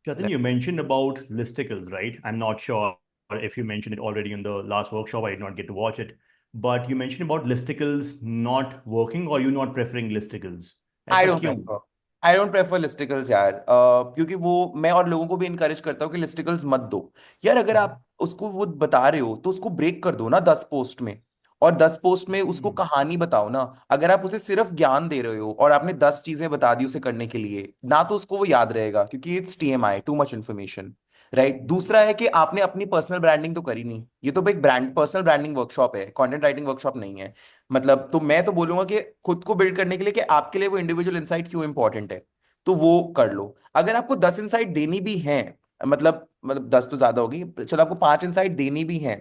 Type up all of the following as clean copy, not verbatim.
Jatin, you mentioned about listicles, right? I'm not sure if you mentioned it already in the last workshop. I did not get to watch it. But you mentioned about listicles not working or you not preferring listicles. आई ऐसा don't क्यों? Prefer I don't prefer लिस्टिकल्स यार। क्योंकि वो मैं और लोगों को भी इनकरेज करता हूँ कि लिस्टिकल्स मत दो। यार अगर आप उसको वो बता रहे हो तो उसको ब्रेक कर दो ना 10 पोस्ट में। और 10 पोस्ट में उसको हम्म। कहानी बताओ ना। अगर आप उसे सिर्फ ज्ञान दे रहे हो और आपने 10 चीजें बता दी उसे करने के लिए ना, तो उसको वो याद रहेगा क्योंकि it's TMI, too much information. Right. दूसरा है कि आपने अपनी पर्सनल ब्रांडिंग तो करी नहीं। ये तो एक ब्रांड पर्सनल ब्रांडिंग वर्कशॉप है, कंटेंट राइटिंग वर्कशॉप नहीं है। मतलब तो मैं तो बोलूंगा कि खुद को बिल्ड करने के लिए कि आपके लिए वो इंडिविजुअल इंसाइट क्यों इंपॉर्टेंट है, तो वो कर लो। अगर आपको 10 इंसाइट देनी भी है, मतलब 10 तो ज्यादा होगी, चलो आपको 5 इंसाइट देनी भी है,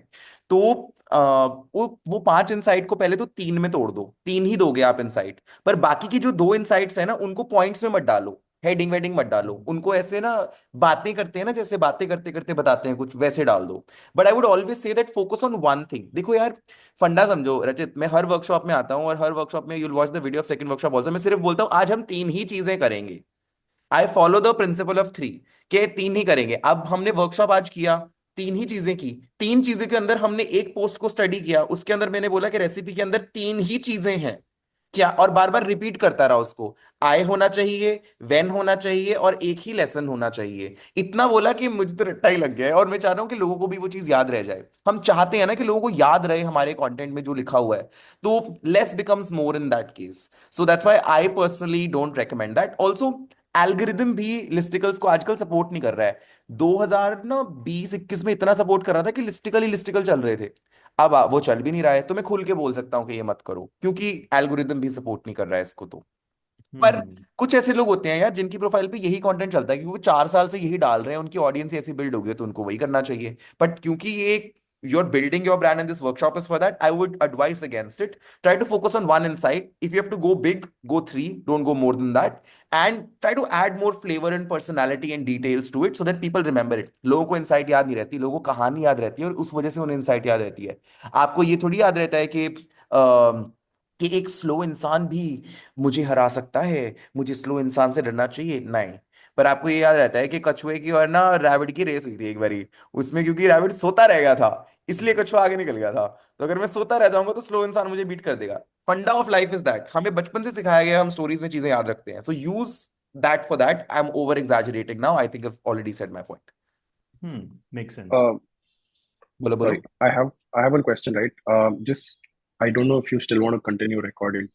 तो वो 5 इंसाइट को पहले तो 3 में तोड़ दो। 3 ही दोगे आप इंसाइट, पर बाकी की जो 2 इंसाइट्स है ना उनको पॉइंट्स में मत डालो। हेडिंग वेडिंग मत डालो उनको, ऐसे ना बातें करते हैं ना, जैसे बातें करते करते बताते हैं कुछ, वैसे डाल दो। But I would always say that focus on one thing. देखो यार, फंडा समझो रचित, मैं हर वर्कशॉप में आता हूँ और हर वर्कशॉप में you'll watch the video of second workshop also, मैं सिर्फ बोलता हूँ आज हम 3 ही चीजें करेंगे। I follow the principle of 3, के 3 ही करेंगे। अब हमने वर्कशॉप आज किया, 3 ही चीजें की। 3 चीजें के अंदर हमने एक पोस्ट को स्टडी किया, उसके अंदर मैंने बोला कि रेसिपी के अंदर 3 ही चीजें हैं क्या, और बार बार रिपीट करता रहा उसको। आय होना चाहिए, वेन होना चाहिए, और एक ही लेसन होना चाहिए। इतना बोला कि मुझे तो रट्टा ही लग गया है, और मैं चाह रहा हूँ कि लोगों को भी वो चीज याद रह जाए। हम चाहते हैं ना कि लोगों को याद रहे हमारे कंटेंट में जो लिखा हुआ है। तो less becomes more in that case. So that's why I personally don't recommend that also. Algorithm भी लिस्टिकल्स को आजकल सपोर्ट नहीं कर रहा है। 2000 ना 20 21 में इतना सपोर्ट कर रहा था कि लिस्टिकल ही लिस्टिकल चल रहे थे। अब वो चल भी नहीं रहा है, तो मैं खुल के बोल सकता हूँ कि ये मत करो, क्योंकि एल्गोरिदम भी सपोर्ट नहीं कर रहा है इसको तो। पर हम्म। कुछ ऐसे लोग होते हैं यार जिनकी प्रोफाइल पे यही कंटेंट चलता है, क्योंकि 4 साल से यही डाल रहे हैं, उनकी ऑडियंस ऐसी बिल्ड हो गई है, तो उनको वही करना चाहिए। बट क्योंकि ये you're building your brand and this workshop is for that, I would advise against it. Try to focus on one insight. If you have to go big, go 3, don't go more than that. And try to add more flavor and personality and details to it so that people remember it. लोगों को insight याद नहीं रहती, लोगों को कहानी याद रहती है, और उस वजह से उन्हें इंसाइट याद रहती है। आपको ये थोड़ी याद रहता है कि एक स्लो इंसान भी मुझे हरा सकता है, मुझे स्लो इंसान से डरना चाहिए, नहीं। पर आपको ये याद रहता है कि कछुए की और ना रैबिट की रेस हुई थी एक बारी, उसमें क्योंकि रैबिट सोता रह गया था, इसलिए कछुआ आगे निकल गया था। तो अगर मैं सोता रह जाऊंगा तो स्लो इंसान मुझे बीट कर देगा। फंडा ऑफ लाइफ इज दैट, हमें बचपन से सिखाया गया, हम स्टोरीज में चीजें याद रखते हैं। So use that for that. I am over exaggerating now, I think I already said my point. Make sense. Uh, बोलो बोलो। Sorry, I have one question, right? Just I don't know if you still want to continue recording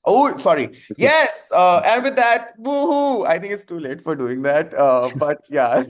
Oh, sorry. because Yes, and with that, woohoo! I think it's too late for doing that. But yeah.